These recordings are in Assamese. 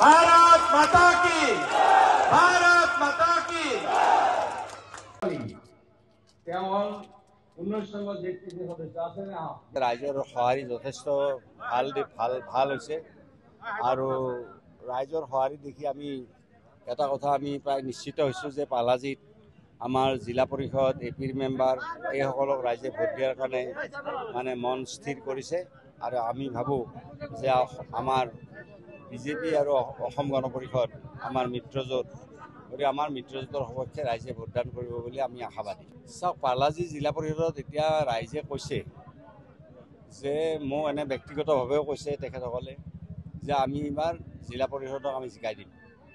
भारत माता की, भारत माता की। ৰাইজৰ সঁহাৰি যথেষ্ট ভাল হৈছে আৰু ৰাইজৰ সঁহাৰি দেখি আমি এটা কথা আমি প্ৰায় নিশ্চিত হৈছোঁ যে পালাজিত আমাৰ জিলা পৰিষদ এপিৰ মেম্বাৰ এইসকলক ৰাইজে ভোট দিয়াৰ কাৰণে মানে মন স্থিৰ কৰিছে আৰু আমি ভাবোঁ যে আমাৰ বিজেপি আৰু অসম গণ পৰিষদ আমাৰ মিত্ৰজোঁট গতিকে আমাৰ মিত্ৰজোঁটৰ সপক্ষে ৰাইজে ভোটদান কৰিব বুলি আমি আশাবাদী। চাওক, পালাজি জিলা পৰিষদত এতিয়া ৰাইজে কৈছে যে মোক এনে ব্যক্তিগতভাৱেও কৈছে তেখেতসকলে যে আমি এইবাৰ জিলা পৰিষদক আমি জিকাই দিম,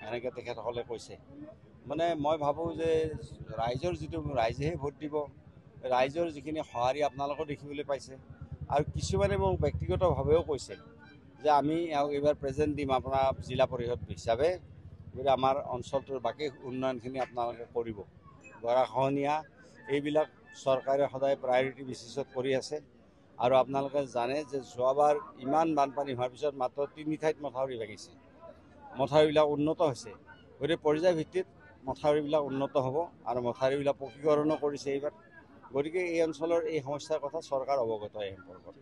এনেকৈ তেখেতসকলে কৈছে। মানে মই ভাবোঁ যে ৰাইজৰ যিটো ৰাইজেহে ভোট দিব, ৰাইজৰ যিখিনি সঁহাৰি আপোনালোকেও দেখিবলৈ পাইছে আৰু কিছুমানে মোক ব্যক্তিগতভাৱেও কৈছে যে আমি এইবাৰ প্ৰেজেণ্ট দিম আপোনাৰ জিলা পৰিষদ হিচাপে, গতিকে আমাৰ অঞ্চলটোৰ বাকী উন্নয়নখিনি আপোনালোকে কৰিব। গৰাখহনীয়া এইবিলাক চৰকাৰে সদায় প্ৰায়ৰিটি বেচিছত কৰি আছে আৰু আপোনালোকে জানে যে যোৱাবাৰ ইমান বানপানী হোৱাৰ পিছত মাত্ৰ 3 ঠাইত মথাউৰি ভাঙিছে, মথাউৰিবিলাক উন্নত হৈছে। গতিকে পৰ্যায় ভিত্তিত মথাউৰিবিলাক উন্নত হ'ব আৰু মথাউৰিবিলাক পকীকৰণো কৰিছে এইবাৰ। গতিকে এই অঞ্চলৰ এই সমস্যাৰ কথা চৰকাৰ অৱগত এই সম্পৰ্কত।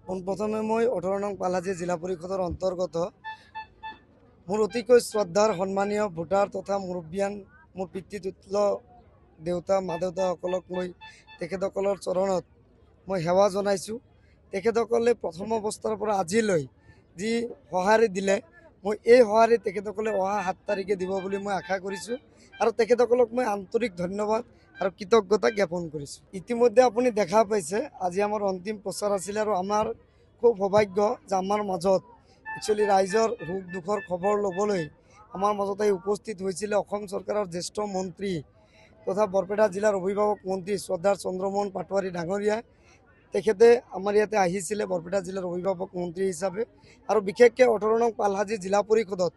পোনপ্ৰথমে মই 18 নং পালাজি জিলা পৰিষদৰ অন্তৰ্গত মোৰ অতিকৈ শ্ৰদ্ধাৰ সন্মানীয় ভোটাৰ তথা মুৰব্বিয়ান মোৰ পিতৃতুল্য দেউতা মা দেউতাসকলক মই তেখেতসকলৰ চৰণত মই সেৱা জনাইছোঁ। তেখেতসকলে প্ৰথম অৱস্থাৰ পৰা আজিলৈ যি সঁহাৰি দিলে, মই এই সঁহাৰি তেখেতসকলে অহা 7 তাৰিখে দিব বুলি মই আশা কৰিছোঁ আৰু তেখেতসকলক মই আন্তৰিক ধন্যবাদ আৰু কৃতজ্ঞতা জ্ঞাপন কৰিছোঁ। ইতিমধ্যে আপুনি দেখা পাইছে আজি আমাৰ অন্তিম প্ৰচাৰ আছিলে আৰু আমাৰ খুব সৌভাগ্য যে আমাৰ মাজত একচুৱেলি ৰাইজৰ সুখ দুখৰ খবৰ ল'বলৈ আমাৰ মাজত উপস্থিত হৈছিলে অসম চৰকাৰৰ জ্যেষ্ঠ মন্ত্ৰী তথা বৰপেটা জিলাৰ অভিভাৱক মন্ত্ৰী শ্ৰদ্ধাৰ চন্দ্ৰমোহন পাটোৱাৰী ডাঙৰীয়া। তেখেতে আমাৰ ইয়াতে আহিছিলে বৰপেটা জিলাৰ অভিভাৱক মন্ত্ৰী হিচাপে আৰু বিশেষকৈ 18 নং পালাজি জিলা পৰিষদত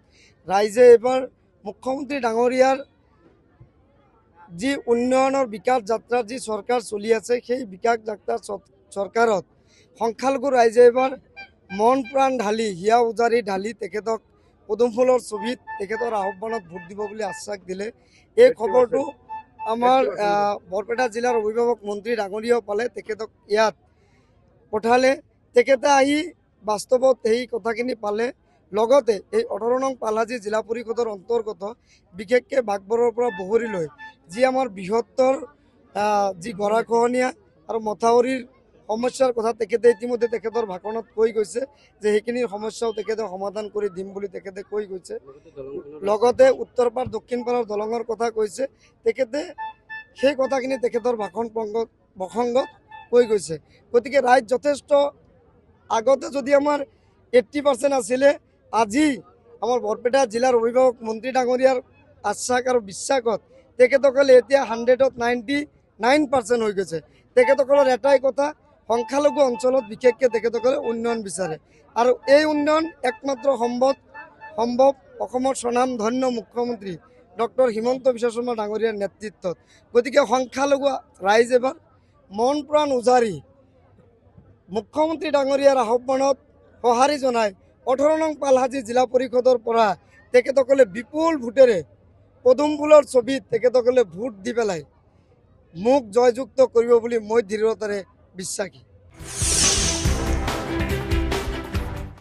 ৰাইজে এইবাৰ মুখ্যমন্ত্ৰী ডাঙৰীয়াৰ যি উন্নয়নৰ বিকাশ যাত্ৰাৰ যি চৰকাৰ চলি আছে, সেই বিকাশ যাত্ৰাৰ চৰকাৰত সংখ্যালঘু ৰাইজে এইবাৰ মন প্ৰাণ ঢালি হিয়া উজাৰি ঢালি তেখেতক পদুম ফুলৰ ছবিত তেখেতৰ আহ্বানত ভোট দিব বুলি আশ্বাস দিলে। এই খবৰটো আমাৰ বৰপেটা জিলাৰ অভিভাৱক মন্ত্ৰী ডাঙৰীয়াও পালে, তেখেতক ইয়াত পঠালে। তেখেতে আহি বাস্তৱত সেই কথাখিনি পালে। লগতে এই 18 নং পালাজি জিলা পৰিষদৰ অন্তৰ্গত বিশেষকৈ বাঘবৰৰ পৰা বহৰীলৈ যি আমাৰ বৃহত্তৰ যি গৰাখহনীয়া আৰু মথাউৰিৰ সমস্যাৰ কথা তেখেতে ইতিমধ্যে তেখেতৰ ভাষণত কৈ গৈছে যে সেইখিনিৰ সমস্যাও তেখেতে সমাধান কৰি দিম বুলি তেখেতে কৈ গৈছে। লগতে উত্তৰ পাৰ দক্ষিণ পাৰৰ দলঙৰ কথা কৈছে, তেখেতে সেই কথাখিনি তেখেতৰ ভাষণ প্ৰসংগত কৈ গৈছে। গতিকে ৰাইজ যথেষ্ট আগতে যদি আমাৰ 80% আছিলে, আজি আমাৰ বৰপেটা জিলাৰ অভিভাৱক মন্ত্ৰী ডাঙৰীয়াৰ আশ্বাস আৰু বিশ্বাসত তেখেতসকলে এতিয়া 100ত 99% হৈ গৈছে। তেখেতসকলৰ এটাই কথা, সংখ্যালঘু অঞ্চলত বিশেষকৈ তেখেতসকলে উন্নয়ন বিচাৰে আৰু এই উন্নয়ন একমাত্ৰ সম্ভৱ অসমৰ স্বনামধন্য মুখ্যমন্ত্ৰী ডক্টৰ হিমন্ত বিশ্ব শৰ্মা ডাঙৰীয়াৰ নেতৃত্বত। গতিকে সংখ্যালঘু ৰাইজ এবাৰ মন প্ৰাণ উজাৰি মুখ্যমন্ত্ৰী ডাঙৰীয়াৰ আহ্বানত সঁহাৰি জনাই 18 নং পালাজি জিলা পৰিষদৰ পৰা তেখেতসকলে বিপুল ভোটেৰে পদুম ফুলৰ ছবিত তেখেতসকলে ভোট দি পেলাই মোক জয়যুক্ত কৰিব বুলি মই দৃঢ়তাৰে বিশ্বাসী।